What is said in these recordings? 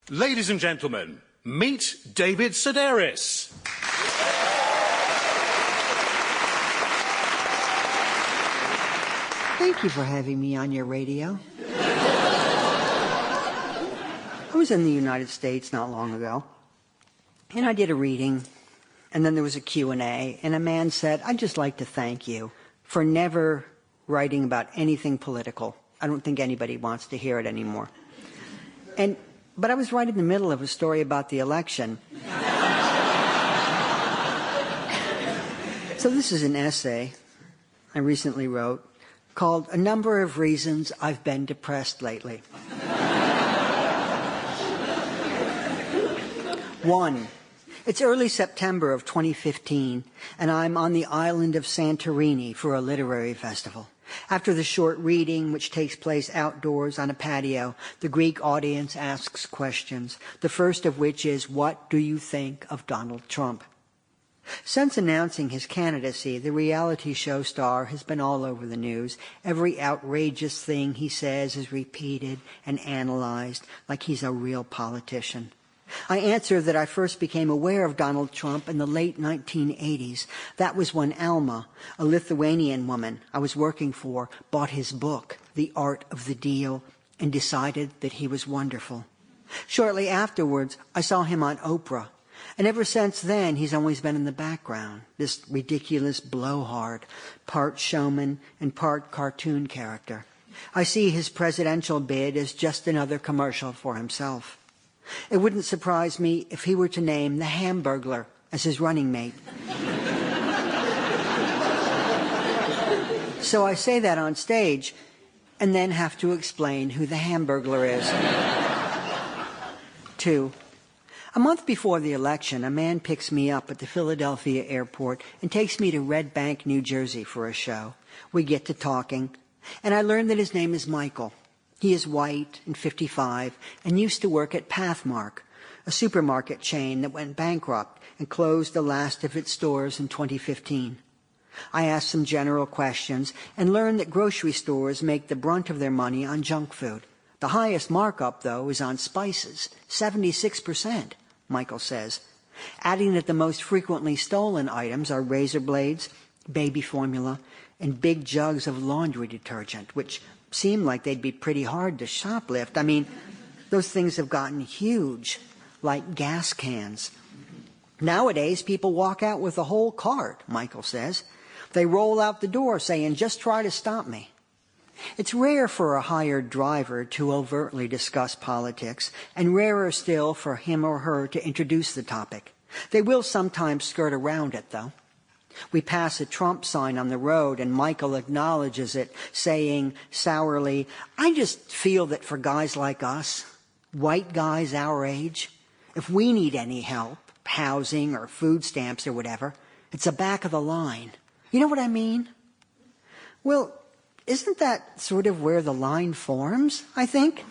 Ladies and gentlemen, meet David Sedaris. Thank you for having me on your radio. I was in the United States not long ago, and I did a reading, and then there was a Q&A, and a man said, "I'd just like to thank you for never writing about anything political. I don't think anybody wants to hear it anymore." But I was right in the middle of a story about the election. So this is an essay I recently wrote called "A Number of Reasons I've Been Depressed Lately." 1. It's early September of 2015, and I'm on the island of Santorini for a literary festival. After the short reading, which takes place outdoors on a patio, the Greek audience asks questions, the first of which is, "What do you think of Donald Trump?" Since announcing his candidacy, the reality show star has been all over the news. Every outrageous thing he says is repeated and analyzed like he's a real politician. I answer that I first became aware of Donald Trump in the late 1980s. That was when Alma, a Lithuanian woman I was working for, bought his book, The Art of the Deal, and decided that he was wonderful. Shortly afterwards, I saw him on Oprah. And ever since then, he's always been in the background, this ridiculous blowhard, part showman and part cartoon character. I see his presidential bid as just another commercial for himself. It wouldn't surprise me if he were to name the Hamburglar as his running mate. So I say that on stage and then have to explain who the Hamburglar is. 2. A month before the election, a man picks me up at the Philadelphia airport and takes me to Red Bank, New Jersey for a show. We get to talking, and I learn that his name is Michael. He is white and 55 and used to work at Pathmark, a supermarket chain that went bankrupt and closed the last of its stores in 2015. I ask some general questions and learn that grocery stores make the brunt of their money on junk food. The highest markup, though, is on spices, 76%, Michael says, adding that the most frequently stolen items are razor blades, baby formula, and big jugs of laundry detergent, which seem like they'd be pretty hard to shoplift. I mean, those things have gotten huge, like gas cans. Nowadays, people walk out with a whole cart, Michael says. They roll out the door saying, "Just try to stop me." It's rare for a hired driver to overtly discuss politics, and rarer still for him or her to introduce the topic. They will sometimes skirt around it, though. We pass a Trump sign on the road, and Michael acknowledges it, saying sourly, "I just feel that for guys like us, white guys our age, if we need any help, housing or food stamps or whatever, it's the back of the line. You know what I mean?" Well, isn't that sort of where the line forms, I think?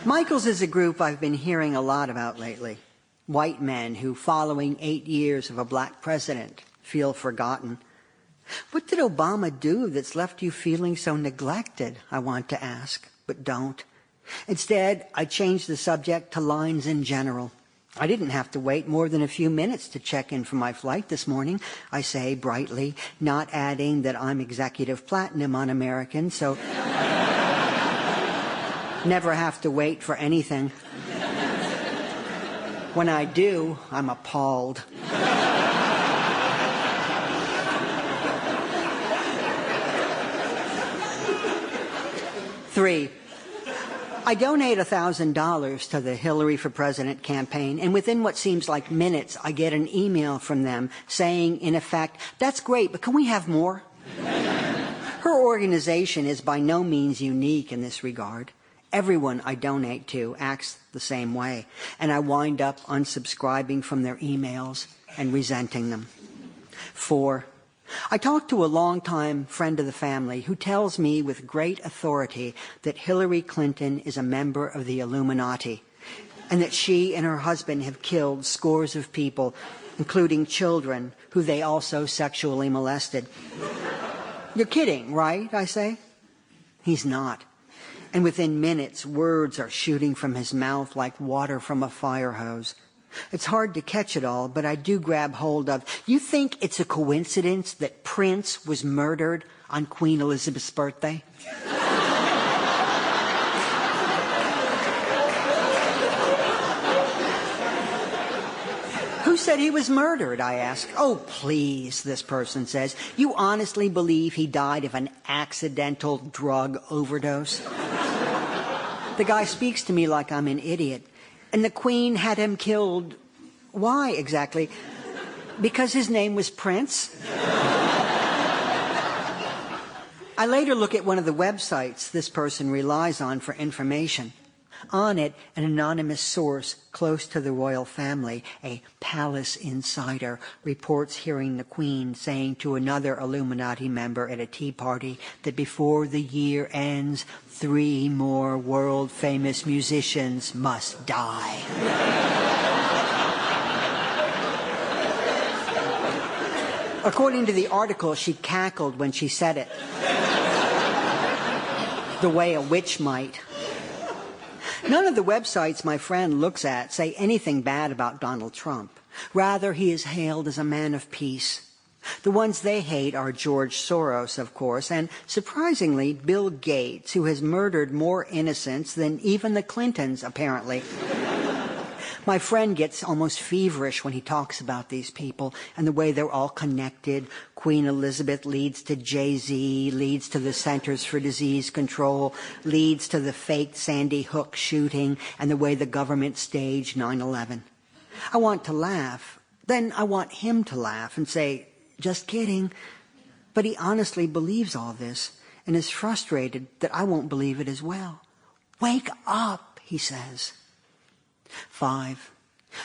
Michaels is a group I've been hearing a lot about lately. White men who, following 8 years of a black president, feel forgotten. What did Obama do that's left you feeling so neglected, I want to ask, but don't. Instead, I change the subject to lines in general. I didn't have to wait more than a few minutes to check in for my flight this morning, I say brightly, not adding that I'm executive platinum on American, so never have to wait for anything. When I do, I'm appalled. 3. I donate $1,000 to the Hillary for President campaign, and within what seems like minutes, I get an email from them saying, in effect, "That's great, but can we have more?" Her organization is by no means unique in this regard. Everyone I donate to acts the same way, and I wind up unsubscribing from their emails and resenting them. 4. I talked to a longtime friend of the family who tells me with great authority that Hillary Clinton is a member of the Illuminati, and that she and her husband have killed scores of people, including children who they also sexually molested. You're kidding, right? I say. He's not. And within minutes, words are shooting from his mouth like water from a fire hose. It's hard to catch it all, but I do grab hold of. You think it's a coincidence that Prince was murdered on Queen Elizabeth's birthday? Who said he was murdered, I ask. Oh, please, this person says. You honestly believe he died of an accidental drug overdose? The guy speaks to me like I'm an idiot. And the Queen had him killed. Why exactly? Because his name was Prince? I later look at one of the websites this person relies on for information. On it, an anonymous source close to the royal family, a palace insider, reports hearing the Queen saying to another Illuminati member at a tea party that before the year ends, 3 more world-famous musicians must die. According to the article, she cackled when she said it. The way a witch might. None of the websites my friend looks at say anything bad about Donald Trump. Rather, he is hailed as a man of peace. The ones they hate are George Soros, of course, and, surprisingly, Bill Gates, who has murdered more innocents than even the Clintons, apparently. My friend gets almost feverish when he talks about these people and the way they're all connected. Queen Elizabeth leads to Jay-Z, leads to the Centers for Disease Control, leads to the faked Sandy Hook shooting, and the way the government staged 9/11. I want to laugh. Then I want him to laugh and say, just kidding. But he honestly believes all this and is frustrated that I won't believe it as well. Wake up, he says. 5.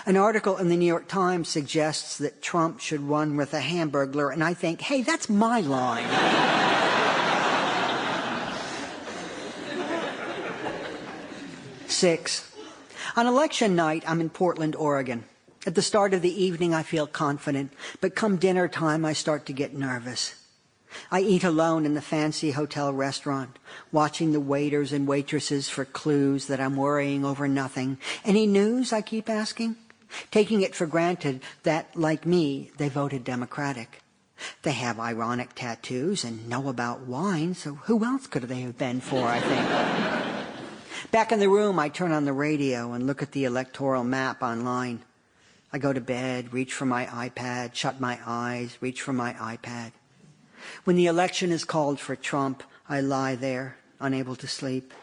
An article in the New York Times suggests that Trump should run with a Hamburglar, and I think, hey, that's my line. 6. On election night, I'm in Portland, Oregon. At the start of the evening, I feel confident, but come dinner time, I start to get nervous. I eat alone in the fancy hotel restaurant, watching the waiters and waitresses for clues that I'm worrying over nothing. Any news, I keep asking, taking it for granted that, like me, they voted Democratic. They have ironic tattoos and know about wine, so who else could they have been for, I think? Back in the room, I turn on the radio and look at the electoral map online. I go to bed, reach for my iPad, shut my eyes, reach for my iPad. When the election is called for Trump, I lie there, unable to sleep.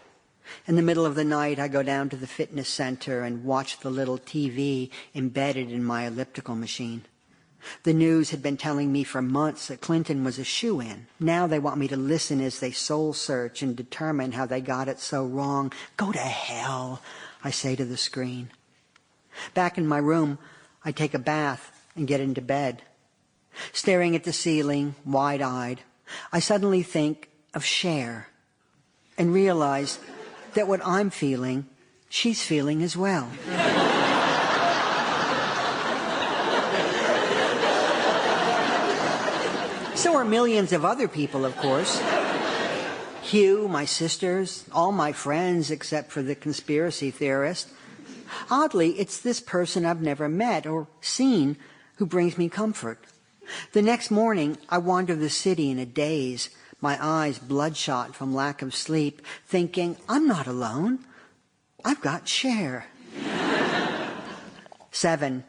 In the middle of the night, I go down to the fitness center and watch the little TV embedded in my elliptical machine. The news had been telling me for months that Clinton was a shoo-in. Now they want me to listen as they soul search and determine how they got it so wrong. Go to hell, I say to the screen. Back in my room, I take a bath and get into bed. Staring at the ceiling, wide-eyed, I suddenly think of Cher and realize that what I'm feeling, she's feeling as well. So are millions of other people, of course. Hugh, my sisters, all my friends except for the conspiracy theorist. Oddly, it's this person I've never met or seen who brings me comfort. The next morning, I wander the city in a daze, my eyes bloodshot from lack of sleep, thinking, I'm not alone. I've got Cher. 7.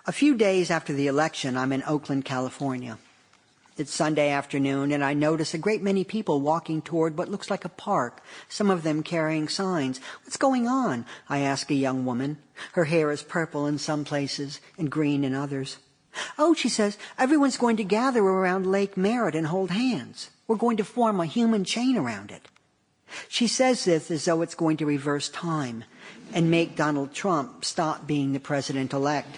A few days after the election, I'm in Oakland, California. It's Sunday afternoon, and I notice a great many people walking toward what looks like a park, some of them carrying signs. What's going on? I ask a young woman. Her hair is purple in some places and green in others. Oh, she says, everyone's going to gather around Lake Merritt and hold hands. We're going to form a human chain around it. She says this as though it's going to reverse time and make Donald Trump stop being the president-elect.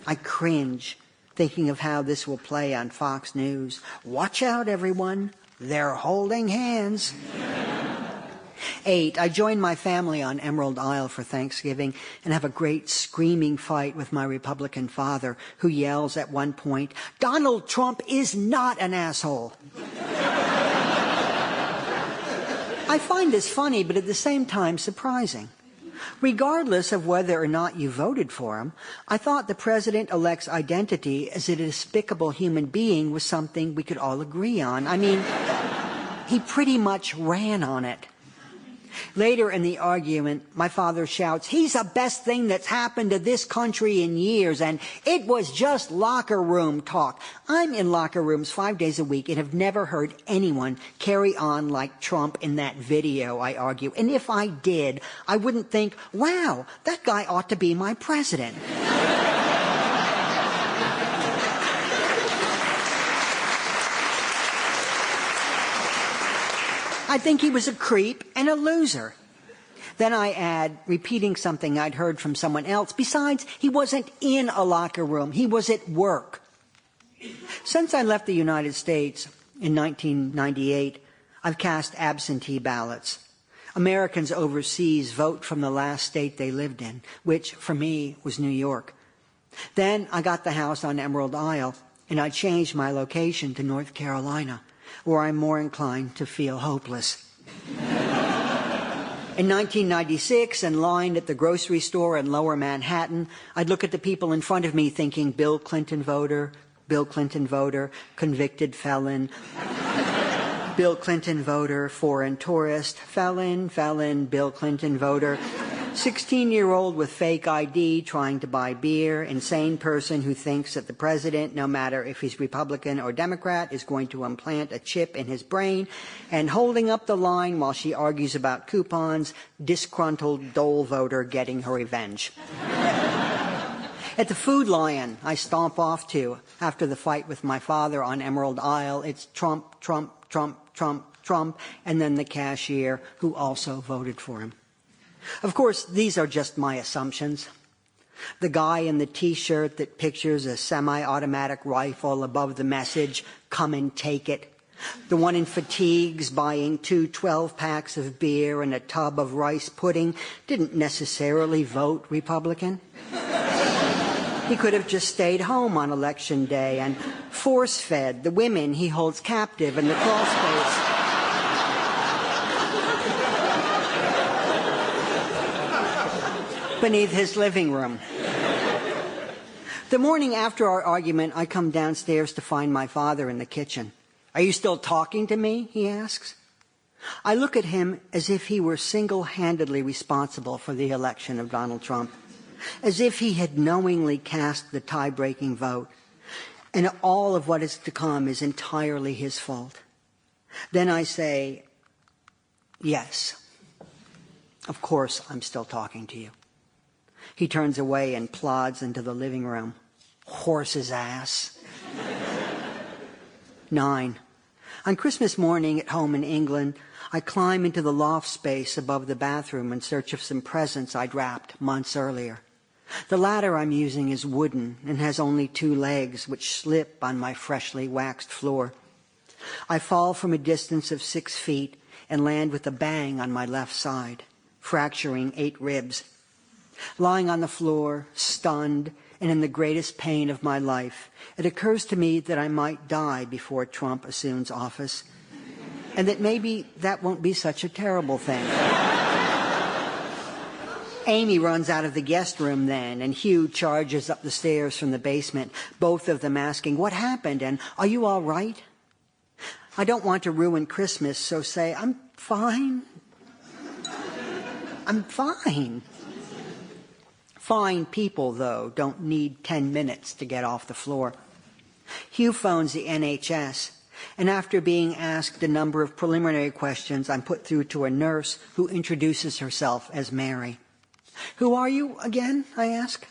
I cringe, thinking of how this will play on Fox News. Watch out, everyone. They're holding hands. 8. I join my family on Emerald Isle for Thanksgiving and have a great screaming fight with my Republican father, who yells at one point, Donald Trump is not an asshole. I find this funny, but at the same time surprising. Regardless of whether or not you voted for him, I thought the president-elect's identity as a despicable human being was something we could all agree on. I mean, he pretty much ran on it. Later in the argument, my father shouts, "He's the best thing that's happened to this country in years, and it was just locker room talk." I'm in locker rooms 5 days a week and have never heard anyone carry on like Trump in that video, I argue. And if I did, I wouldn't think, wow, that guy ought to be my president. I think he was a creep and a loser. Then I add, repeating something I'd heard from someone else, besides, he wasn't in a locker room, he was at work. Since I left the United States in 1998, I've cast absentee ballots. Americans overseas vote from the last state they lived in, which, for me, was New York. Then I got the house on Emerald Isle, and I changed my location to North Carolina, where I'm more inclined to feel hopeless. In 1996, and lined at the grocery store in Lower Manhattan, I'd look at the people in front of me thinking, Bill Clinton voter, convicted felon, Bill Clinton voter, foreign tourist, felon, Bill Clinton voter, 16-year-old with fake ID trying to buy beer, insane person who thinks that the president, no matter if he's Republican or Democrat, is going to implant a chip in his brain, and holding up the line while she argues about coupons, disgruntled dole voter getting her revenge. At the Food Lion I stomp off to after the fight with my father on Emerald Isle, it's Trump, Trump, Trump, Trump, Trump, and then the cashier who also voted for him. Of course, these are just my assumptions. The guy in the T-shirt that pictures a semi-automatic rifle above the message, "Come and take it." The one in fatigues buying 2 12-packs of beer and a tub of rice pudding didn't necessarily vote Republican. He could have just stayed home on Election Day and force-fed the women he holds captive in the crawl space. Beneath his living room. The morning after our argument, I come downstairs to find my father in the kitchen. "Are you still talking to me?" he asks. I look at him as if he were single-handedly responsible for the election of Donald Trump, as if he had knowingly cast the tie-breaking vote, and all of what is to come is entirely his fault. Then I say, "Yes, of course I'm still talking to you." He turns away and plods into the living room. Horse's ass. 9. On Christmas morning at home in England, I climb into the loft space above the bathroom in search of some presents I'd wrapped months earlier. The ladder I'm using is wooden and has only 2 legs, which slip on my freshly waxed floor. I fall from a distance of 6 feet and land with a bang on my left side, fracturing 8 ribs. Lying on the floor, stunned, and in the greatest pain of my life, it occurs to me that I might die before Trump assumes office, and that maybe that won't be such a terrible thing. Amy runs out of the guest room then, and Hugh charges up the stairs from the basement, both of them asking, "What happened?" and "Are you all right?" I don't want to ruin Christmas, so say, "I'm fine. I'm fine." Fine people, though, don't need 10 minutes to get off the floor. Hugh phones the NHS, and after being asked a number of preliminary questions, I'm put through to a nurse who introduces herself as Mary. "Who are you again?" I ask.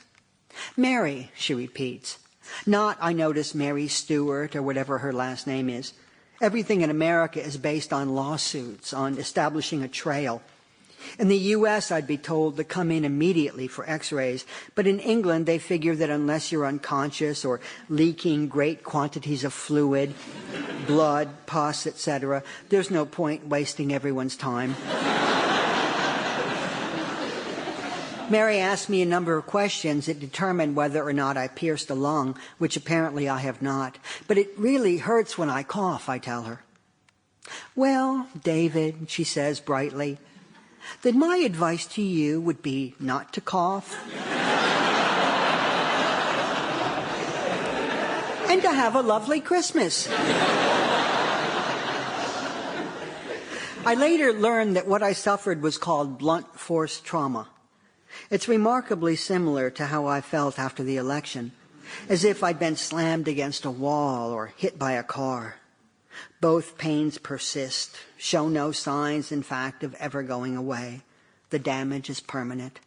"Mary," she repeats. Not, I notice, Mary Stewart or whatever her last name is. Everything in America is based on lawsuits, on establishing a trail. In the U.S., I'd be told to come in immediately for x-rays, but in England, they figure that unless you're unconscious or leaking great quantities of fluid, blood, pus, etc., there's no point wasting everyone's time. Mary asked me a number of questions that determine whether or not I pierced a lung, which apparently I have not. But it really hurts when I cough, I tell her. Well, David, she says brightly, then my advice to you would be not to cough and to have a lovely Christmas. I later learned that what I suffered was called blunt force trauma. It's remarkably similar to how I felt after the election, as if I'd been slammed against a wall or hit by a car. Both pains persist, show no signs, in fact, of ever going away. The damage is permanent.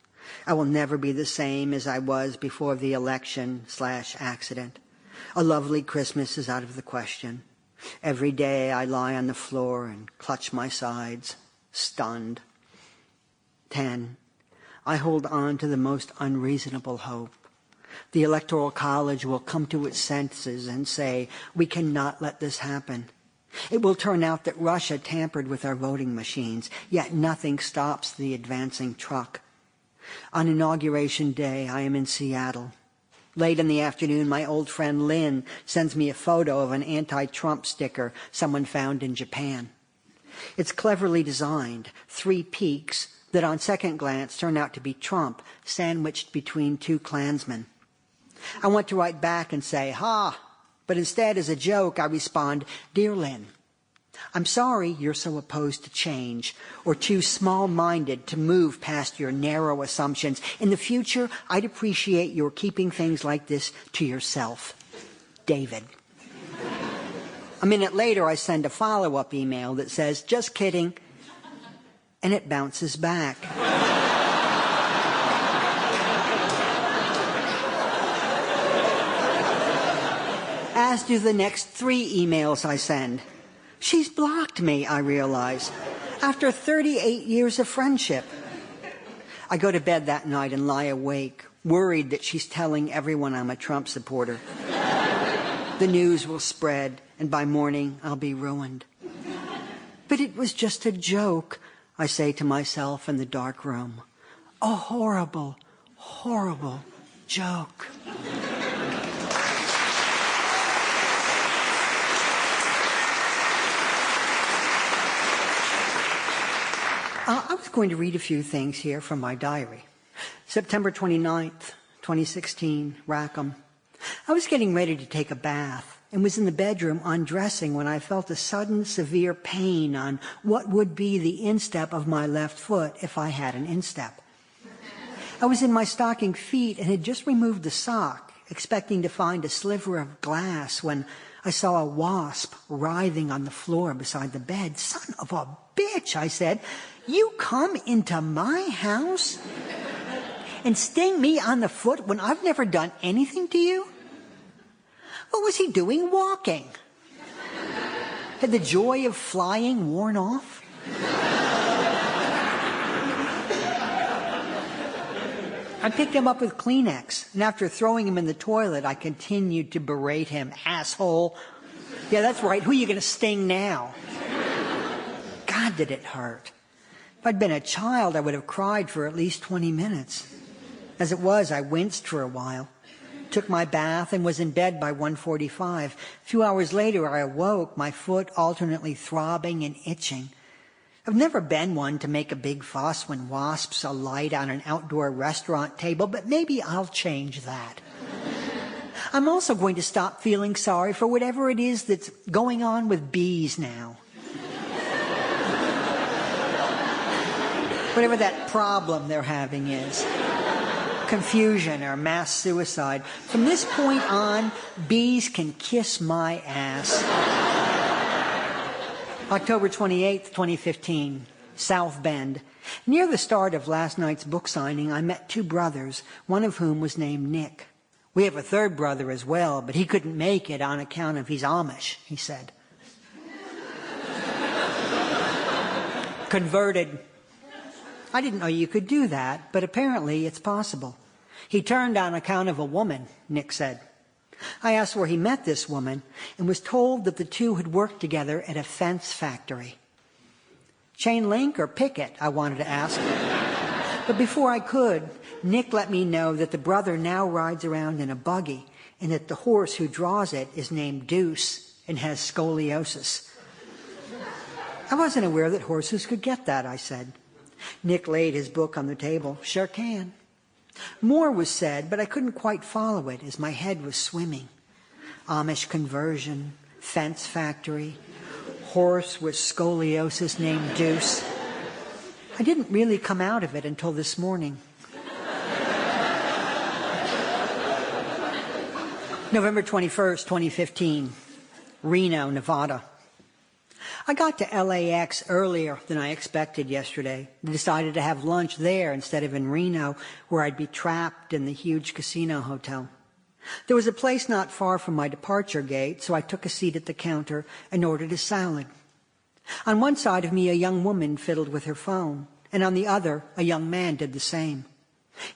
I will never be the same as I was before the election/accident. A lovely Christmas is out of the question. Every day I lie on the floor and clutch my sides, stunned. 10. I hold on to the most unreasonable hope. The Electoral College will come to its senses and say, we cannot let this happen. It will turn out that Russia tampered with our voting machines, yet nothing stops the advancing truck. On Inauguration Day, I am in Seattle. Late in the afternoon, my old friend Lynn sends me a photo of an anti-Trump sticker someone found in Japan. It's cleverly designed, 3 peaks that on second glance turn out to be Trump sandwiched between 2 Klansmen. I want to write back and say, ha! But instead, as a joke, I respond, Dear Lynn, I'm sorry you're so opposed to change or too small-minded to move past your narrow assumptions. In the future, I'd appreciate your keeping things like this to yourself. David. A minute later, I send a follow-up email that says, just kidding, and it bounces back. As do the next 3 emails I send. She's blocked me, I realize, after 38 years of friendship. I go to bed that night and lie awake, worried that she's telling everyone I'm a Trump supporter. The news will spread, and by morning I'll be ruined. But it was just a joke, I say to myself in the dark room. A horrible, horrible joke. I was going to read a few things here from my diary. September 29th, 2016, Rackham. I was getting ready to take a bath and was in the bedroom undressing when I felt a sudden severe pain on what would be the instep of my left foot if I had an instep. I was in my stocking feet and had just removed the sock, expecting to find a sliver of glass when I saw a wasp writhing on the floor beside the bed. Son of a bitch, I said. You come into my house and sting me on the foot when I've never done anything to you? What was he doing walking? Had the joy of flying worn off? I picked him up with Kleenex, and after throwing him in the toilet, I continued to berate him. Asshole. Yeah, that's right. Who are you going to sting now? God, did it hurt. If I'd been a child, I would have cried for at least 20 minutes. As it was, I winced for a while, took my bath, and was in bed by 1:45. A few hours later, I awoke, my foot alternately throbbing and itching. I've never been one to make a big fuss when wasps alight on an outdoor restaurant table, but maybe I'll change that. I'm also going to stop feeling sorry for whatever it is that's going on with bees now. Whatever that problem they're having is. Confusion or mass suicide. From this point on, bees can kiss my ass. October 28th, 2015, South Bend. Near the start of last night's book signing, I met 2 brothers, one of whom was named Nick. We have a 3rd brother as well, but he couldn't make it on account of he's Amish, he said. Converted. I didn't know you could do that, but apparently it's possible. He turned on account of a woman, Nick said. I asked where he met this woman and was told that the 2 had worked together at a fence factory. Chain link or picket, I wanted to ask. But before I could, Nick let me know that the brother now rides around in a buggy and that the horse who draws it is named Deuce and has scoliosis. I wasn't aware that horses could get that, I said. Nick laid his book on the table. Sure can. More was said, but I couldn't quite follow it as my head was swimming. Amish conversion, fence factory, horse with scoliosis named Deuce. I didn't really come out of it until this morning. November 21st, 2015, Reno, Nevada. I got to LAX earlier than I expected yesterday. I decided to have lunch there instead of in Reno, where I'd be trapped in the huge casino hotel. There was a place not far from my departure gate, so I took a seat at the counter and ordered a salad. On one side of me, a young woman fiddled with her phone, and on the other, a young man did the same.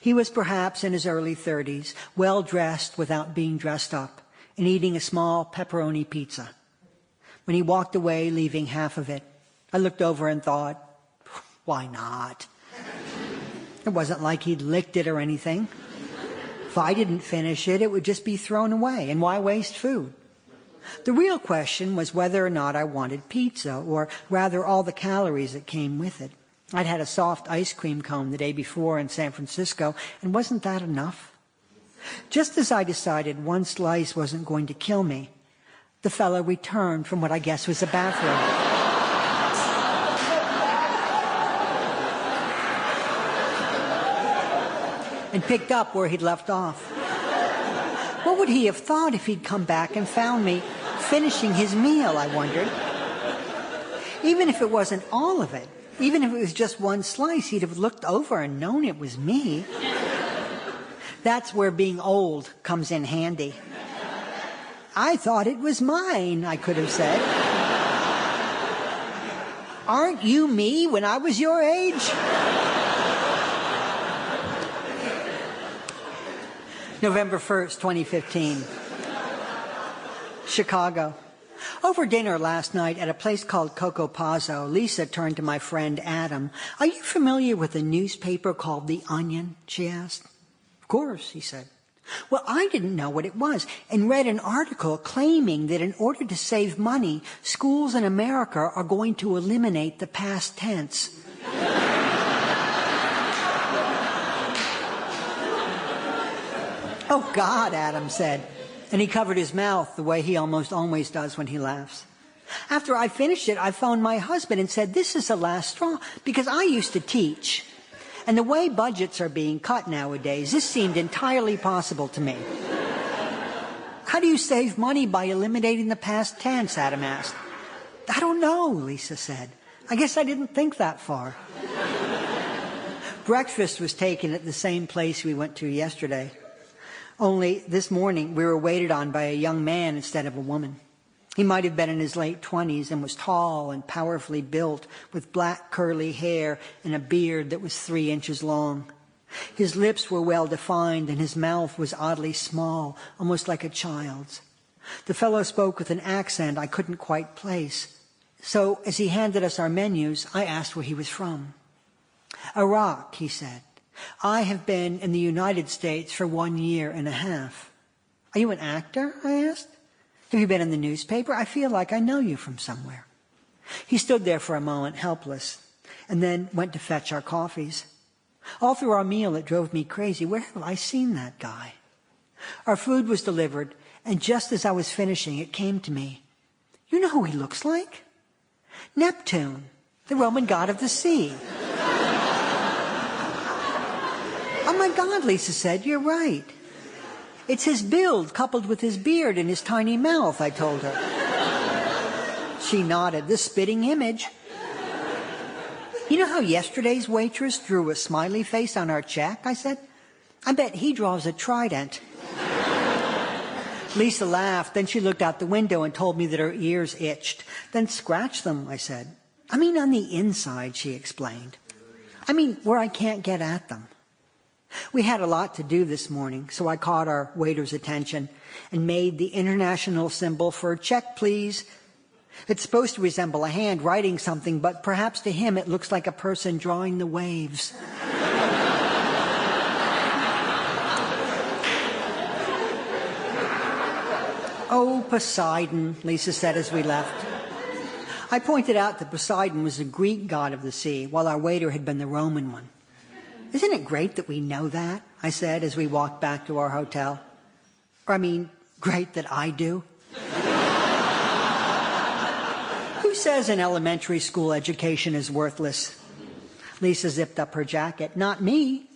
He was perhaps in his early 30s, well-dressed without being dressed up, and eating a small pepperoni pizza. When he walked away, leaving half of it, I looked over and thought, why not? It wasn't like he'd licked it or anything. If I didn't finish it, it would just be thrown away, and why waste food? The real question was whether or not I wanted pizza, or rather all the calories that came with it. I'd had a soft ice cream cone the day before in San Francisco, and wasn't that enough? Just as I decided one slice wasn't going to kill me, the fellow returned from what I guess was a bathroom. And picked up where he'd left off. What would he have thought if he'd come back and found me finishing his meal, I wondered. Even if it wasn't all of it, even if it was just one slice, he'd have looked over and known it was me. That's where being old comes in handy. I thought it was mine, I could have said. Aren't you me when I was your age? November 1st, 2015. Chicago. Over dinner last night at a place called Kookabura, Lisa turned to my friend Adam. Are you familiar with a newspaper called The Onion? She asked. Of course, he said. Well, I didn't know what it was and read an article claiming that in order to save money, schools in America are going to eliminate the past tense. Oh, God, Adam said. And he covered his mouth the way he almost always does when he laughs. After I finished it, I phoned my husband and said, this is the last straw, because I used to teach. And the way budgets are being cut nowadays, this seemed entirely possible to me. How do you save money by eliminating the past tense? Adam asked. I don't know, Lisa said. I guess I didn't think that far. Breakfast was taken at the same place we went to yesterday. Only this morning we were waited on by a young man instead of a woman. He might have been in his late 20s and was tall and powerfully built with black curly hair and a beard that was 3 inches long. His lips were well defined and his mouth was oddly small, almost like a child's. The fellow spoke with an accent I couldn't quite place. So as he handed us our menus, I asked where he was from. Iraq, he said. I have been in the United States for 1.5 years. Are you an actor? I asked. Have you been in the newspaper? I feel like I know you from somewhere. He stood there for a moment, helpless, and then went to fetch our coffees. All through our meal, it drove me crazy. Where have I seen that guy? Our food was delivered, and just as I was finishing, it came to me. You know who he looks like? Neptune, the Roman god of the sea. Oh my God, Lisa said, you're right. It's his build coupled with his beard and his tiny mouth, I told her. She nodded, the spitting image. You know how yesterday's waitress drew a smiley face on our check? I said. I bet he draws a trident. Lisa laughed, then she looked out the window and told me that her ears itched. Then scratch them, I said. I mean on the inside, she explained. I mean where I can't get at them. We had a lot to do this morning, so I caught our waiter's attention and made the international symbol for check, please. It's supposed to resemble a hand writing something, but perhaps to him it looks like a person drawing the waves. Oh, Poseidon, Lisa said as we left. I pointed out that Poseidon was the Greek god of the sea, while our waiter had been the Roman one. Isn't it great that we know that? I said as we walked back to our hotel. Or, I mean, great that I do. Who says an elementary school education is worthless? Lisa zipped up her jacket. Not me.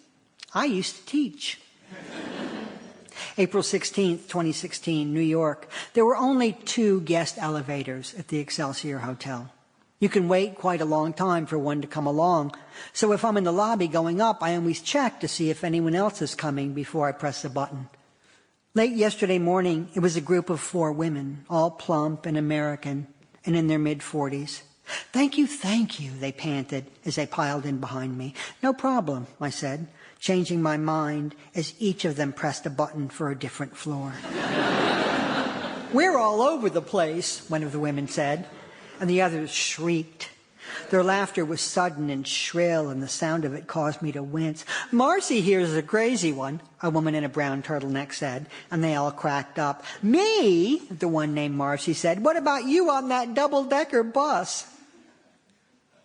I used to teach. April 16th, 2016, New York. There were only 2 guest elevators at the Excelsior Hotel. You can wait quite a long time for one to come along. So if I'm in the lobby going up, I always check to see if anyone else is coming before I press the button. Late yesterday morning, it was a group of 4 women, all plump and American and in their mid-40s. Thank you, they panted as they piled in behind me. No problem, I said, changing my mind as each of them pressed a button for a different floor. We're all over the place, one of the women said, and the others shrieked. Their laughter was sudden and shrill, and the sound of it caused me to wince. Marcy here's a crazy one, a woman in a brown turtleneck said, and they all cracked up. Me? The one named Marcy said. What about you on that double-decker bus?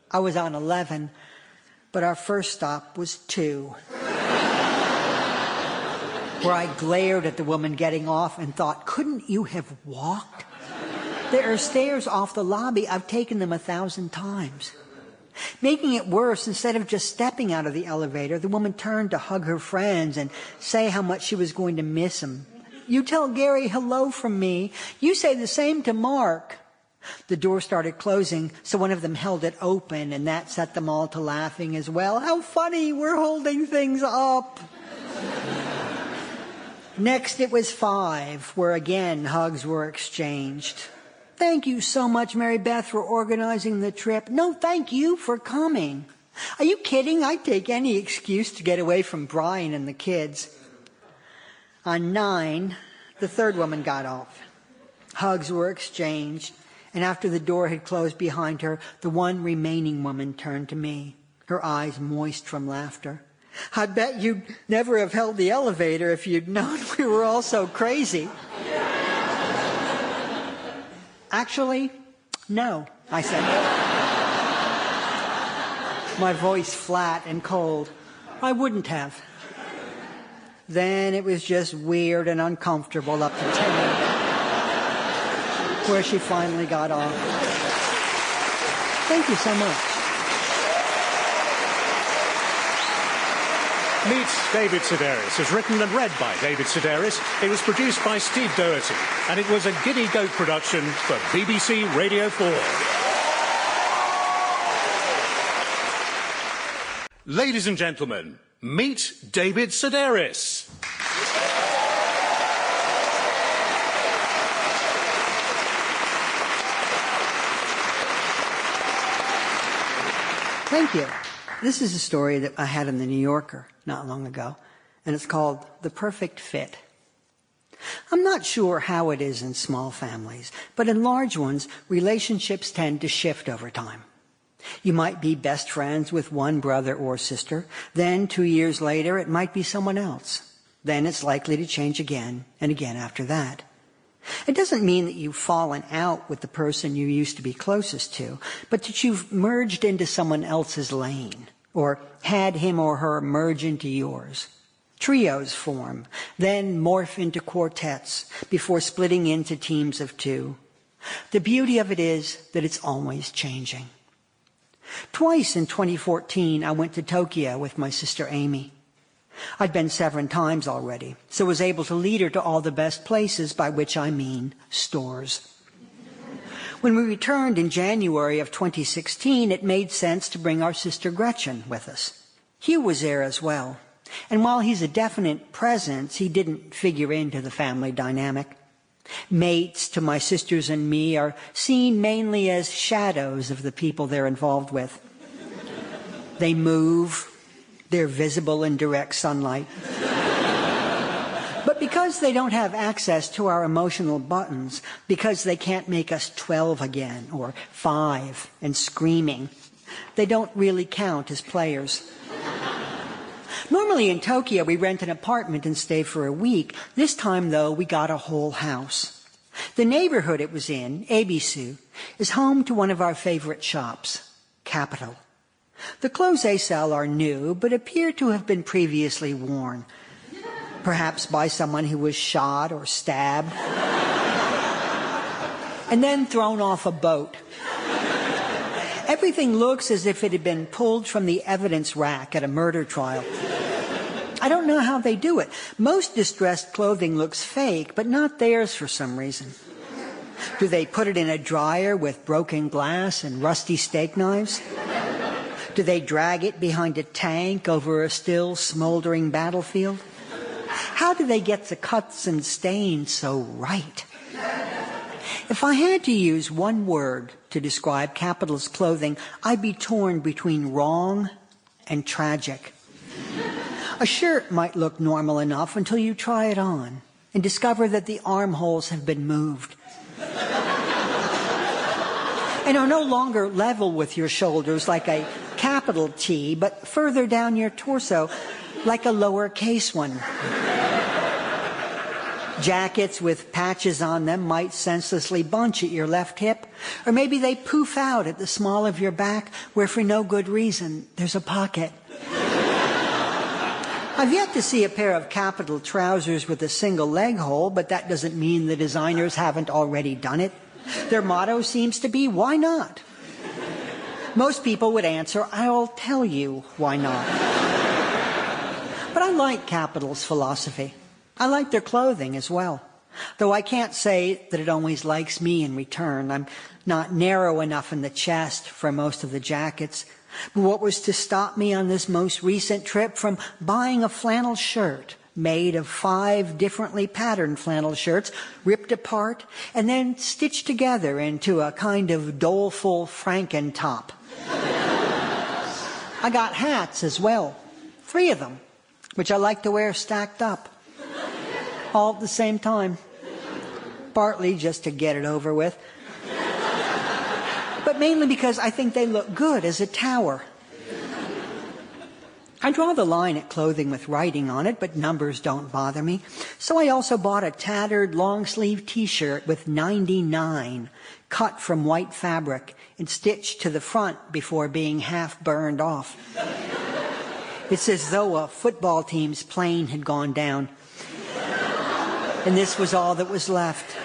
I was on 11, but our first stop was 2. Where I glared at the woman getting off and thought, couldn't you have walked? There are stairs off the lobby. I've taken them 1,000 times. Making it worse, instead of just stepping out of the elevator, the woman turned to hug her friends and say how much she was going to miss him. You tell Gary hello from me. You say the same to Mark. The door started closing, so one of them held it open, and that set them all to laughing as well. How funny, we're holding things up. Next, it was 5, where again hugs were exchanged. Thank you so much, Mary Beth, for organizing the trip. No, thank you for coming. Are you kidding? I'd take any excuse to get away from Brian and the kids. On 9, the third woman got off. Hugs were exchanged, and after the door had closed behind her, the one remaining woman turned to me, her eyes moist from laughter. I bet you'd never have held the elevator if you'd known we were all so crazy. Actually, no, I said. My voice flat and cold. I wouldn't have. Then it was just weird and uncomfortable up to 10, where she finally got off. Thank you so much. Meet David Sedaris is written and read by David Sedaris. It was produced by Steve Doherty, and it was a Giddy Goat production for BBC Radio 4. Ladies and gentlemen, meet David Sedaris. Thank you. This is a story that I had in the New Yorker not long ago, and it's called The Perfect Fit. I'm not sure how it is in small families, but in large ones, relationships tend to shift over time. You might be best friends with one brother or sister, then 2 years later it might be someone else. Then it's likely to change again and again after that. It doesn't mean that you've fallen out with the person you used to be closest to, but that you've merged into someone else's lane, or had him or her merge into yours. Trios form, then morph into quartets, before splitting into teams of 2. The beauty of it is that it's always changing. Twice in 2014, I went to Tokyo with my sister Amy. I'd been 7 times already, so was able to lead her to all the best places, by which I mean stores. When we returned in January of 2016, it made sense to bring our sister Gretchen with us. Hugh was there as well, and while he's a definite presence, he didn't figure into the family dynamic. Mates to my sisters and me are seen mainly as shadows of the people they're involved with. They move. They're visible in direct sunlight. But because they don't have access to our emotional buttons, because they can't make us 12 again, or 5 and screaming, they don't really count as players. Normally in Tokyo, we rent an apartment and stay for a week. This time, though, we got a whole house. The neighborhood it was in, Ebisu, is home to one of our favorite shops, Capital. The clothes they sell are new, but appear to have been previously worn, perhaps by someone who was shot or stabbed, and then thrown off a boat. Everything looks as if it had been pulled from the evidence rack at a murder trial. I don't know how they do it. Most distressed clothing looks fake, but not theirs for some reason. Do they put it in a dryer with broken glass and rusty steak knives? Do they drag it behind a tank over a still smoldering battlefield? How do they get the cuts and stains so right? If I had to use one word to describe Capital's clothing, I'd be torn between wrong and tragic. A shirt might look normal enough until you try it on and discover that the armholes have been moved and are no longer level with your shoulders like a capital T, but further down your torso like a lowercase one. Jackets with patches on them might senselessly bunch at your left hip, or maybe they poof out at the small of your back where for no good reason there's a pocket. I've yet to see a pair of Capital trousers with a single leg hole, but that doesn't mean the designers haven't already done it. Their motto seems to be, why not? Most people would answer, I'll tell you why not. But I like Capital's philosophy. I like their clothing as well, though I can't say that it always likes me in return. I'm not narrow enough in the chest for most of the jackets. But what was to stop me on this most recent trip from buying a flannel shirt made of 5 differently patterned flannel shirts, ripped apart, and then stitched together into a kind of doleful Frankentop? I got hats as well, 3 of them, which I like to wear stacked up, all at the same time, partly just to get it over with, but mainly because I think they look good as a tower. I draw the line at clothing with writing on it, but numbers don't bother me. So I also bought a tattered long-sleeve T-shirt with 99 cut from white fabric and stitched to the front before being half burned off. It's as though a football team's plane had gone down, and this was all that was left.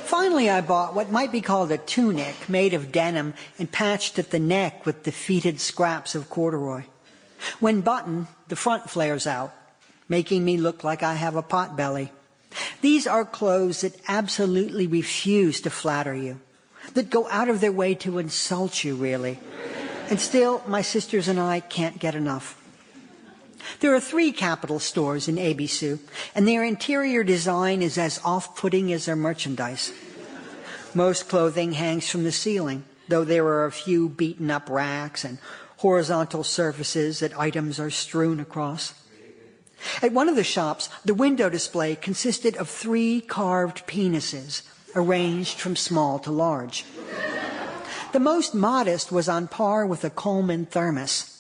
Finally, I bought what might be called a tunic made of denim and patched at the neck with defeated scraps of corduroy. When buttoned, the front flares out, making me look like I have a pot belly. These are clothes that absolutely refuse to flatter you, that go out of their way to insult you, really. And still, my sisters and I can't get enough. There are 3 Capital stores in ABC, and their interior design is as off-putting as their merchandise. Most clothing hangs from the ceiling, though there are a few beaten-up racks and horizontal surfaces that items are strewn across. At one of the shops, the window display consisted of 3 carved penises, arranged from small to large. The most modest was on par with a Coleman thermos,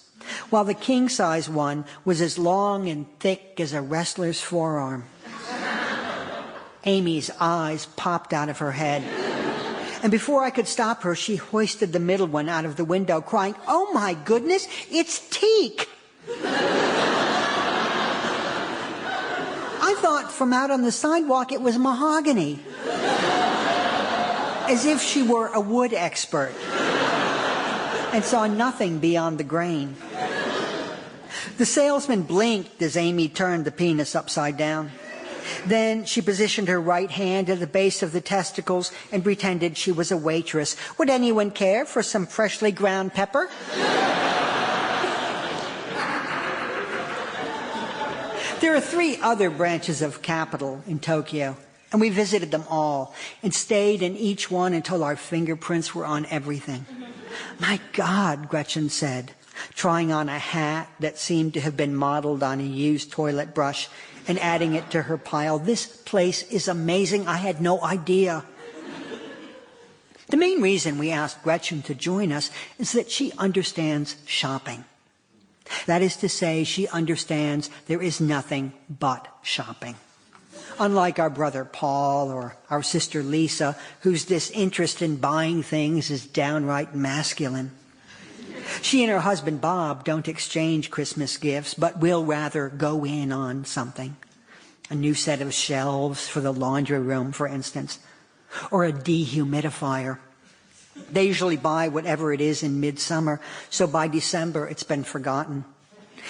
while the king-size one was as long and thick as a wrestler's forearm. Amy's eyes popped out of her head, and before I could stop her, she hoisted the middle one out of the window, crying, "Oh my goodness, it's teak!" I thought from out on the sidewalk it was mahogany, as if she were a wood expert and saw nothing beyond the grain. The salesman blinked as Amy turned the penis upside down. Then she positioned her right hand at the base of the testicles and pretended she was a waitress. Would anyone care for some freshly ground pepper? There are 3 other branches of Capital in Tokyo, and we visited them all and stayed in each one until our fingerprints were on everything. My God, Gretchen said, trying on a hat that seemed to have been modeled on a used toilet brush and adding it to her pile. This place is amazing. I had no idea. The main reason we asked Gretchen to join us is that she understands shopping. That is to say, she understands there is nothing but shopping. Unlike our brother Paul or our sister Lisa, whose disinterest in buying things is downright masculine. She and her husband Bob don't exchange Christmas gifts, but will rather go in on something. A new set of shelves for the laundry room, for instance, or a dehumidifier. They usually buy whatever it is in midsummer, so by December it's been forgotten.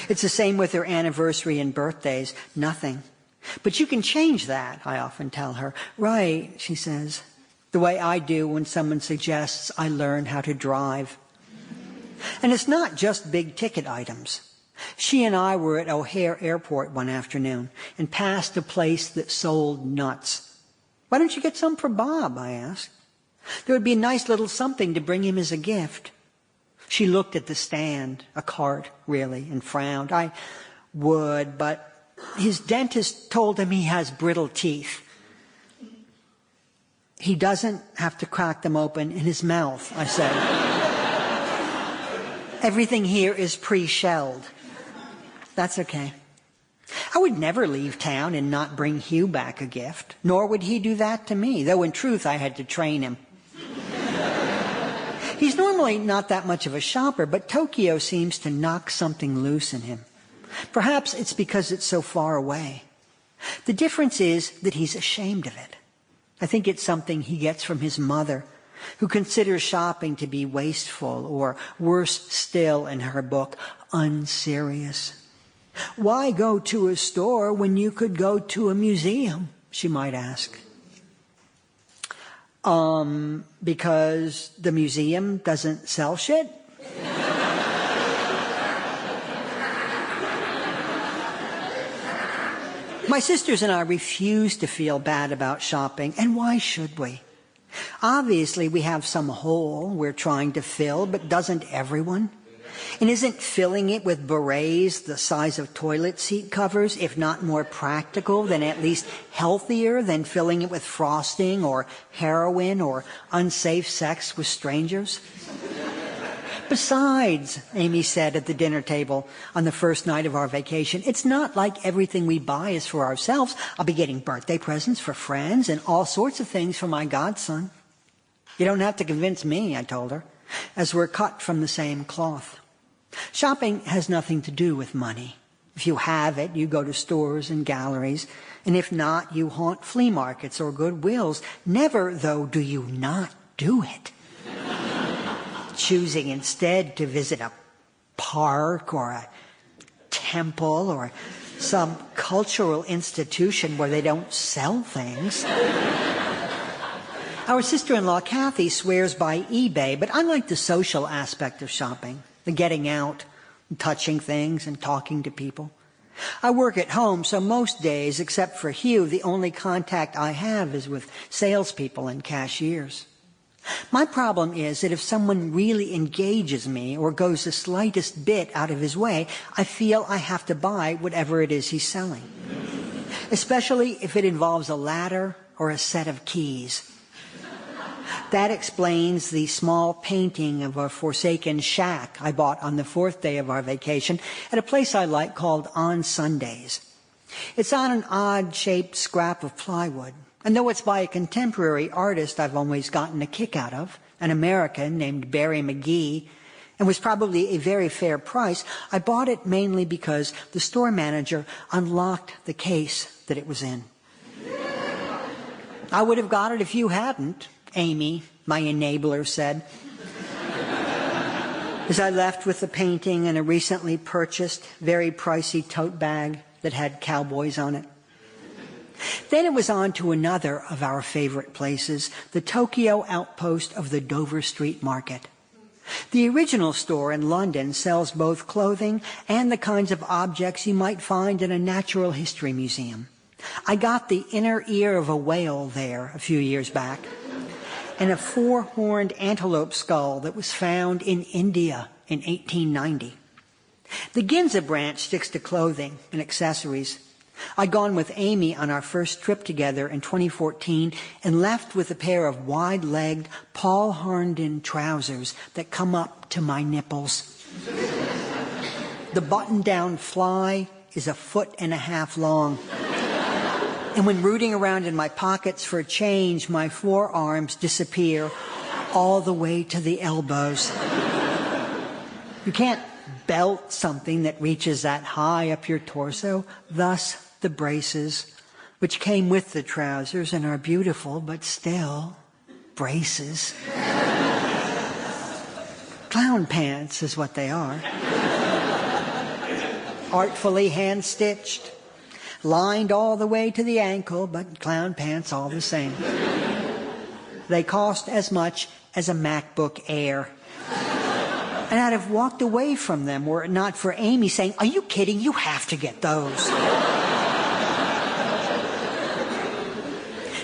It's the same with their anniversary and birthdays. Nothing. But you can change that, I often tell her. Right, she says, the way I do when someone suggests I learn how to drive. And it's not just big ticket items. She and I were at O'Hare Airport one afternoon and passed a place that sold nuts. Why don't you get some for Bob, I asked. There would be a nice little something to bring him as a gift. She looked at the stand, a cart, really, and frowned. I would, but his dentist told him he has brittle teeth. He doesn't have to crack them open in his mouth, I said. Everything here is pre-shelled. That's okay. I would never leave town and not bring Hugh back a gift, nor would he do that to me, though in truth I had to train him. He's normally not that much of a shopper, but Tokyo seems to knock something loose in him. Perhaps it's because it's so far away. The difference is that he's ashamed of it. I think it's something he gets from his mother, who considers shopping to be wasteful, or worse still in her book, unserious. Why go to a store when you could go to a museum, she might ask. Because the museum doesn't sell shit? My sisters and I refuse to feel bad about shopping, and why should we? Obviously, we have some hole we're trying to fill, but doesn't everyone? And isn't filling it with berets the size of toilet seat covers, if not more practical, then at least healthier than filling it with frosting or heroin or unsafe sex with strangers? Besides, Amy said at the dinner table on the first night of our vacation, it's not like everything we buy is for ourselves. I'll be getting birthday presents for friends and all sorts of things for my godson. You don't have to convince me, I told her, as we're cut from the same cloth. Shopping has nothing to do with money. If you have it, you go to stores and galleries, and if not, you haunt flea markets or Goodwills. Never, though, do you not do it. Choosing instead to visit a park or a temple or some cultural institution where they don't sell things. Our sister-in-law, Kathy, swears by eBay, but I like the social aspect of shopping, the getting out, and touching things and talking to people. I work at home, so most days, except for Hugh, the only contact I have is with salespeople and cashiers. My problem is that if someone really engages me or goes the slightest bit out of his way, I feel I have to buy whatever it is he's selling, especially if it involves a ladder or a set of keys. That explains the small painting of a forsaken shack I bought on the fourth day of our vacation at a place I like called On Sundays. It's on an odd-shaped scrap of plywood. And though it's by a contemporary artist I've always gotten a kick out of, an American named Barry McGee, and was probably a very fair price, I bought it mainly because the store manager unlocked the case that it was in. I would have got it if you hadn't, Amy, my enabler, said, as I left with the painting and a recently purchased, very pricey tote bag that had cowboys on it. Then it was on to another of our favorite places, the Tokyo outpost of the Dover Street Market. The original store in London sells both clothing and the kinds of objects you might find in a natural history museum. I got the inner ear of a whale there a few years back, and a four-horned antelope skull that was found in India in 1890. The Ginza branch sticks to clothing and accessories. I'd gone with Amy on our first trip together in 2014 and left with a pair of wide-legged Paul Harnden trousers that come up to my nipples. The button-down fly is 1.5 feet long. And when rooting around in my pockets for change, my forearms disappear all the way to the elbows. You can't belt something that reaches that high up your torso. Thus, the braces, which came with the trousers and are beautiful, but still, braces. Clown pants is what they are. Artfully hand-stitched, lined all the way to the ankle, but clown pants all the same. They cost as much as a MacBook Air. And I'd have walked away from them were it not for Amy saying, "Are you kidding? You have to get those."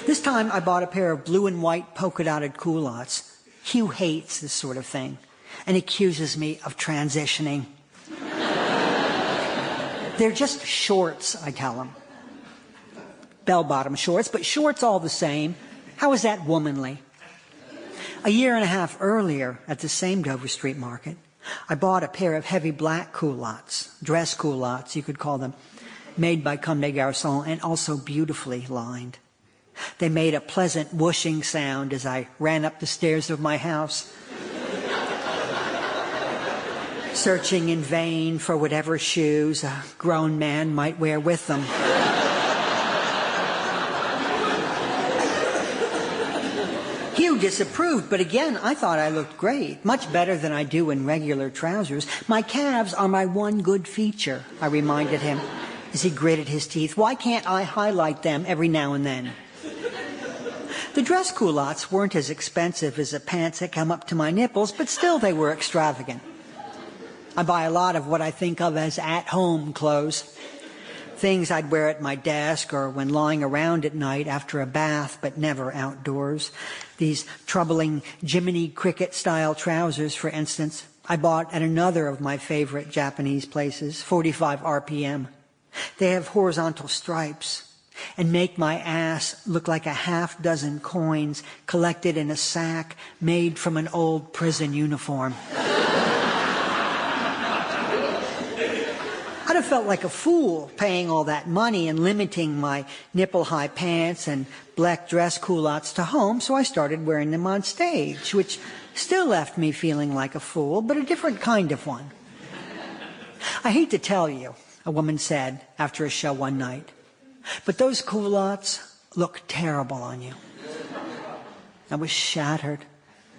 This time I bought a pair of blue and white polka-dotted culottes. Hugh hates this sort of thing and accuses me of transitioning. They're just shorts, I tell him. Bell-bottom shorts, but shorts all the same. How is that womanly? A year and a half earlier, at the same Dover Street market, I bought a pair of heavy black culottes, dress culottes, you could call them, made by Comme des Garçons and also beautifully lined. They made a pleasant whooshing sound as I ran up the stairs of my house, searching in vain for whatever shoes a grown man might wear with them. Hugh disapproved, but again, I thought I looked great, much better than I do in regular trousers. My calves are my one good feature, I reminded him as he gritted his teeth. Why can't I highlight them every now and then? The dress culottes weren't as expensive as the pants that come up to my nipples, but still they were extravagant. I buy a lot of what I think of as at-home clothes. Things I'd wear at my desk or when lying around at night after a bath, but never outdoors. These troubling Jiminy Cricket-style trousers, for instance, I bought at another of my favorite Japanese places, 45 RPM. They have horizontal stripes and make my ass look like a half-dozen coins collected in a sack made from an old prison uniform. I'd have felt like a fool paying all that money and limiting my nipple-high pants and black dress culottes to home, so I started wearing them on stage, which still left me feeling like a fool, but a different kind of one. I hate to tell you, a woman said after a show one night, but those culottes look terrible on you. I was shattered.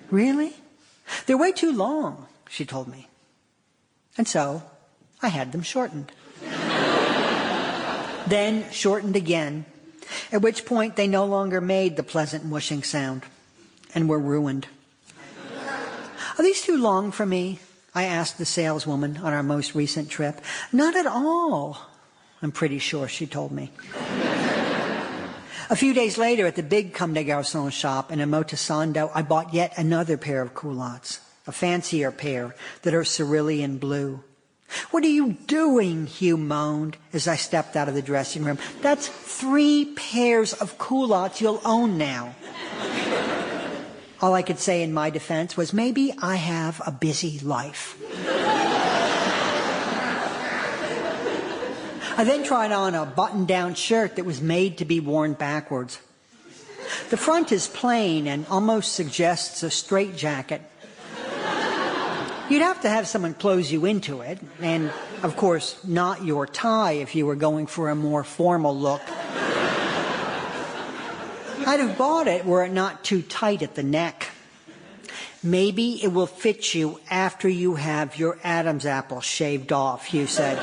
Really? They're way too long, she told me. And so I had them shortened. Then shortened again, at which point they no longer made the pleasant whooshing sound and were ruined. Are these too long for me? I asked the saleswoman on our most recent trip. Not at all, I'm pretty sure she told me. A few days later at the big Comme des Garçons shop in Omotesando, I bought yet another pair of culottes, a fancier pair that are cerulean blue. What are you doing? Hugh moaned as I stepped out of the dressing room. That's 3 pairs of culottes you'll own now. All I could say in my defense was, maybe I have a busy life. I then tried on a button-down shirt that was made to be worn backwards. The front is plain and almost suggests a straitjacket. You'd have to have someone close you into it, and, of course, not your tie if you were going for a more formal look. I'd have bought it were it not too tight at the neck. Maybe it will fit you after you have your Adam's apple shaved off, Hugh said.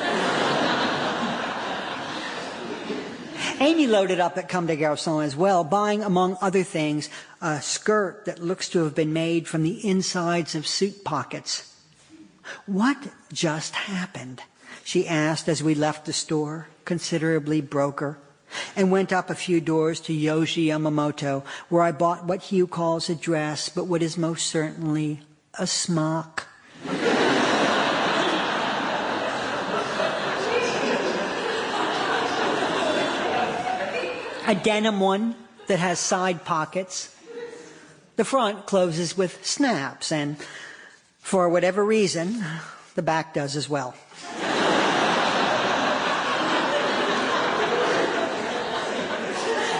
Amy loaded up at Comme des Garçons as well, buying, among other things, a skirt that looks to have been made from the insides of suit pockets. What just happened? She asked as we left the store, considerably broker, and went up a few doors to Yoji Yamamoto, where I bought what Hugh calls a dress, but what is most certainly a smock. A denim one that has side pockets. The front closes with snaps, and for whatever reason, the back does as well.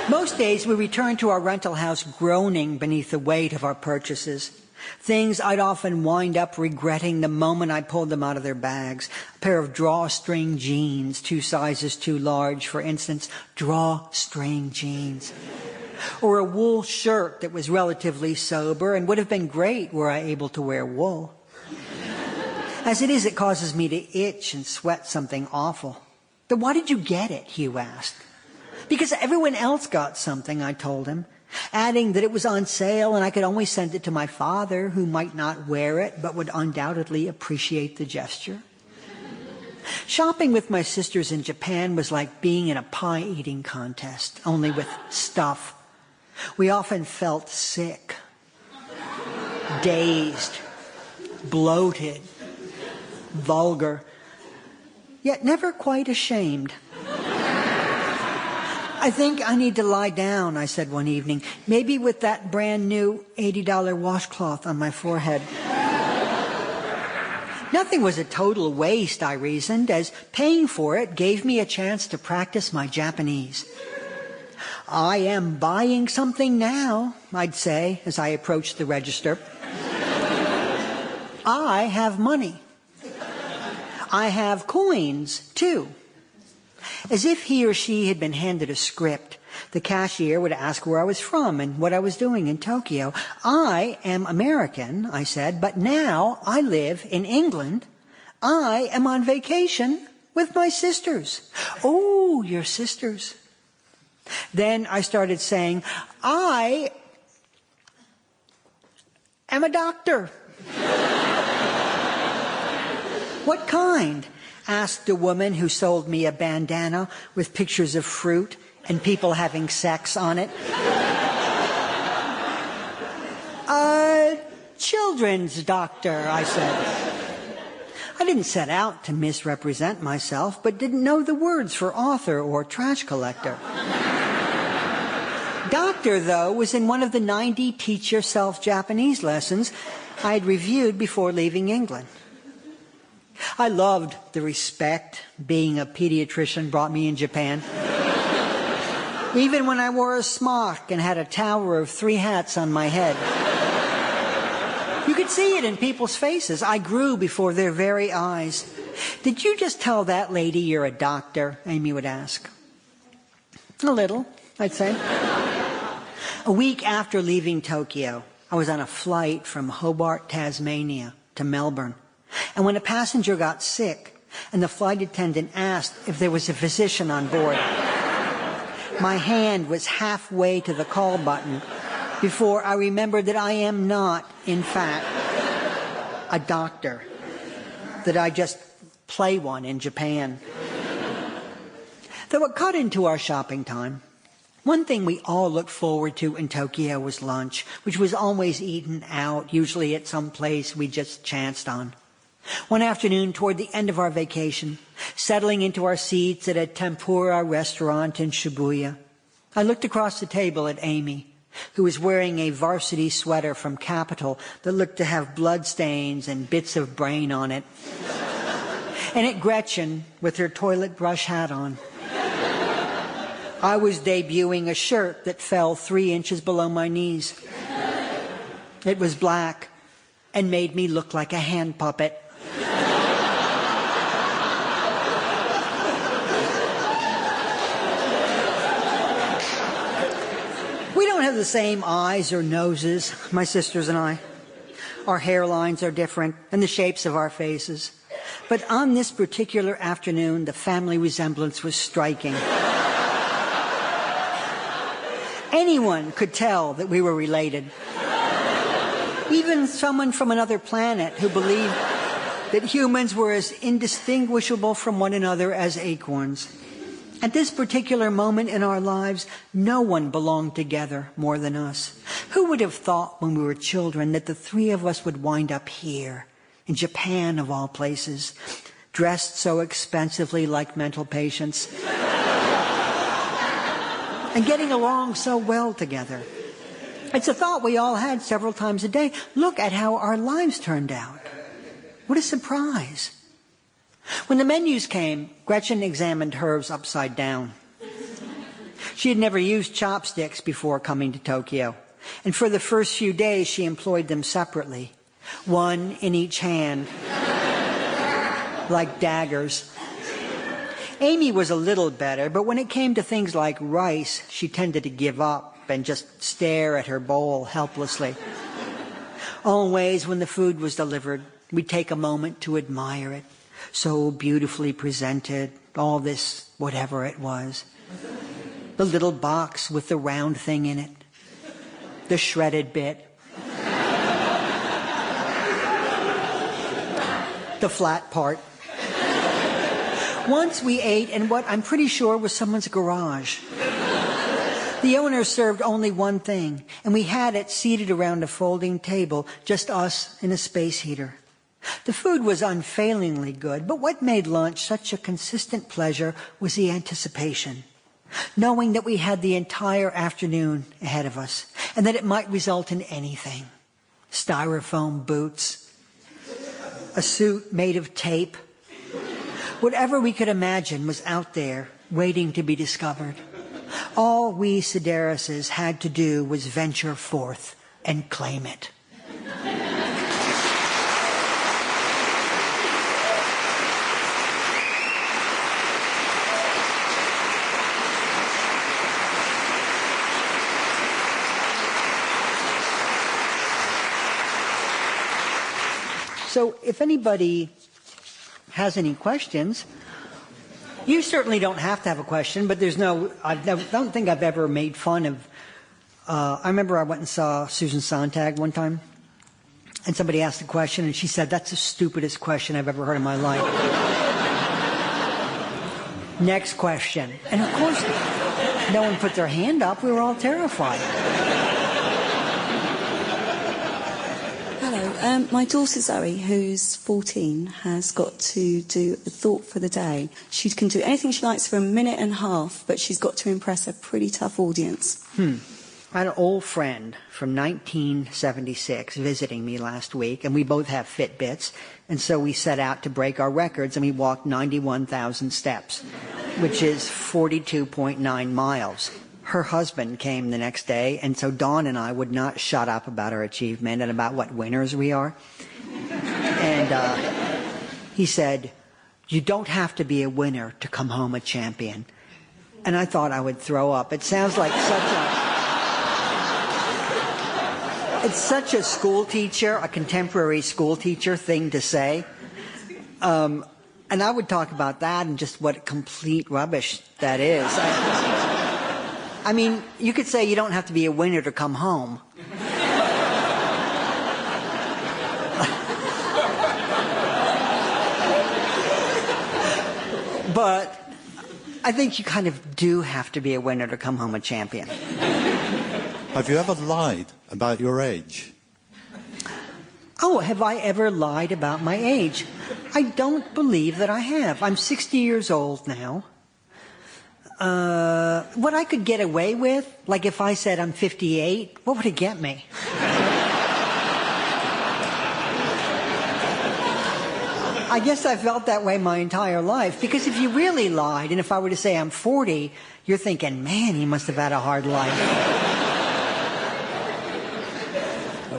Most days we returned to our rental house groaning beneath the weight of our purchases. Things I'd often wind up regretting the moment I pulled them out of their bags. A pair of drawstring jeans, 2 sizes too large, for instance. Drawstring jeans. Or a wool shirt that was relatively sober and would have been great were I able to wear wool. As it is, it causes me to itch and sweat something awful. Then why did you get it? Hugh asked. Because everyone else got something, I told him, adding that it was on sale and I could only send it to my father, who might not wear it but would undoubtedly appreciate the gesture. Shopping with my sisters in Japan was like being in a pie-eating contest, only with stuff. We often felt sick, dazed, bloated, vulgar, yet never quite ashamed. I think I need to lie down, I said one evening, maybe with that brand new $80 washcloth on my forehead. Nothing was a total waste, I reasoned, as paying for it gave me a chance to practice my Japanese. I am buying something now, I'd say as I approached the register. I have money. I have coins, too. As if he or she had been handed a script, the cashier would ask where I was from and what I was doing in Tokyo. I am American, I said, but now I live in England. I am on vacation with my sisters. Oh, your sisters. Then I started saying, I am a doctor. What kind? Asked a woman who sold me a bandana with pictures of fruit and people having sex on it. Children's doctor, I said. I didn't set out to misrepresent myself, but didn't know the words for author or trash collector. Doctor, though, was in one of the 90 teach-yourself Japanese lessons I had reviewed before leaving England. I loved the respect being a pediatrician brought me in Japan. Even when I wore a smock and had a tower of 3 hats on my head. You could see it in people's faces. I grew before their very eyes. Did you just tell that lady you're a doctor? Amy would ask. A little, I'd say. A week after leaving Tokyo, I was on a flight from Hobart, Tasmania to Melbourne. And when a passenger got sick and the flight attendant asked if there was a physician on board, my hand was halfway to the call button before I remembered that I am not, in fact, a doctor, that I just play one in Japan. Though it cut into our shopping time, one thing we all looked forward to in Tokyo was lunch, which was always eaten out, usually at some place we just chanced on. One afternoon, toward the end of our vacation, settling into our seats at a tempura restaurant in Shibuya, I looked across the table at Amy, who was wearing a varsity sweater from Capital that looked to have bloodstains and bits of brain on it, and at Gretchen with her toilet brush hat on. I was debuting a shirt that fell 3 inches below my knees. It was black and made me look like a hand puppet. We don't have the same eyes or noses, my sisters and I. Our hairlines are different and the shapes of our faces. But on this particular afternoon, the family resemblance was striking. Anyone could tell that we were related. Even someone from another planet who believed that humans were as indistinguishable from one another as acorns. At this particular moment in our lives, no one belonged together more than us. Who would have thought when we were children that the 3 of us would wind up here, in Japan of all places, dressed so expensively like mental patients, and getting along so well together? It's a thought we all had several times a day. Look at how our lives turned out. What a surprise. When the menus came, Gretchen examined hers upside down. She had never used chopsticks before coming to Tokyo, and for the first few days she employed them separately, one in each hand, like daggers. Amy was a little better, but when it came to things like rice, she tended to give up and just stare at her bowl helplessly. Always, when the food was delivered, we'd take a moment to admire it. So beautifully presented, all this, whatever it was. The little box with the round thing in it. The shredded bit. The flat part. Once we ate in what I'm pretty sure was someone's garage. The owner served only one thing, and we had it seated around a folding table, just us and a space heater. The food was unfailingly good, but what made lunch such a consistent pleasure was the anticipation. Knowing that we had the entire afternoon ahead of us, and that it might result in anything. Styrofoam boots, a suit made of tape. Whatever we could imagine was out there, waiting to be discovered. All we Sedarises had to do was venture forth and claim it. So if anybody has any questions, you certainly don't have to have a question, but I don't think I've ever made fun of, I remember I went and saw Susan Sontag one time, and somebody asked a question, and she said, "That's the stupidest question I've ever heard in my life." Next question. And of course, no one put their hand up. We were all terrified. Hello. My daughter Zoe, who's 14, has got to do a thought for the day. She can do anything she likes for a minute and a half, but she's got to impress a pretty tough audience. I had an old friend from 1976 visiting me last week, and we both have Fitbits, and so we set out to break our records, and we walked 91,000 steps, which is 42.9 miles. Her husband came the next day, and so Dawn and I would not shut up about our achievement and about what winners we are. And he said, "You don't have to be a winner to come home a champion." And I thought I would throw up. It sounds like it's such a school teacher, a contemporary school teacher thing to say. And I would talk about that and just what complete rubbish that is. I mean, you could say you don't have to be a winner to come home. But I think you kind of do have to be a winner to come home a champion. Have you ever lied about your age? Oh, have I ever lied about my age? I don't believe that I have. I'm 60 years old now. What I could get away with, like if I said I'm 58, what would it get me? I guess I felt that way my entire life, because if you really lied, and if I were to say I'm 40, you're thinking, man, he must have had a hard life.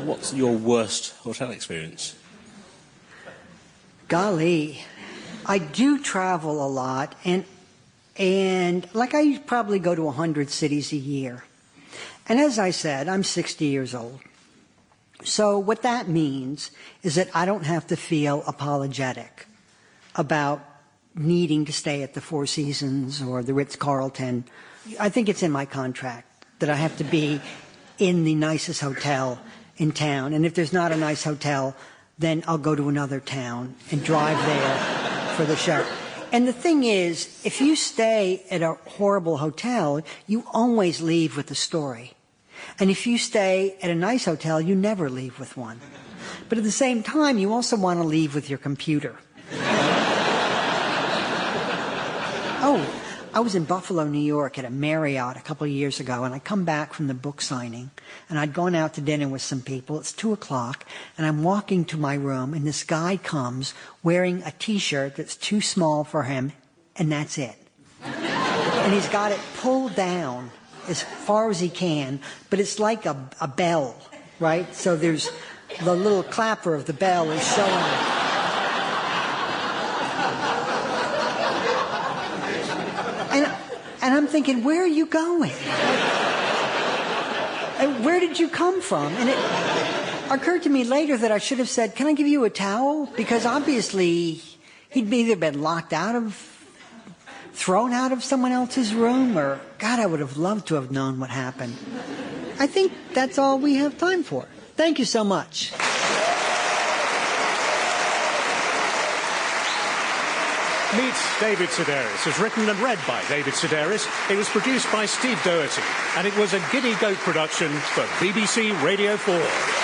What's your worst hotel experience? Golly, I do travel a lot, and like I probably go to 100 cities a year. And as I said, I'm 60 years old. So what that means is that I don't have to feel apologetic about needing to stay at the Four Seasons or the Ritz-Carlton. I think it's in my contract that I have to be in the nicest hotel in town. And if there's not a nice hotel, then I'll go to another town and drive there for the show. And the thing is, if you stay at a horrible hotel, you always leave with a story. And if you stay at a nice hotel, you never leave with one. But at the same time, you also want to leave with your computer. Oh, I was in Buffalo, New York at a Marriott a couple of years ago, and I come back from the book signing, and I'd gone out to dinner with some people. It's 2:00, and I'm walking to my room, and this guy comes wearing a T-shirt that's too small for him, and that's it. And he's got it pulled down as far as he can, but it's like a bell, right? So there's the little clapper of the bell is showing. And I'm thinking, where are you going? And where did you come from? And it occurred to me later that I should have said, can I give you a towel? Because obviously he'd either been thrown out of someone else's room, or, God, I would have loved to have known what happened. I think that's all we have time for. Thank you so much. Meet David Sedaris, as written and read by David Sedaris. It was produced by Steve Doherty, and it was a Giddy Goat production for BBC Radio 4.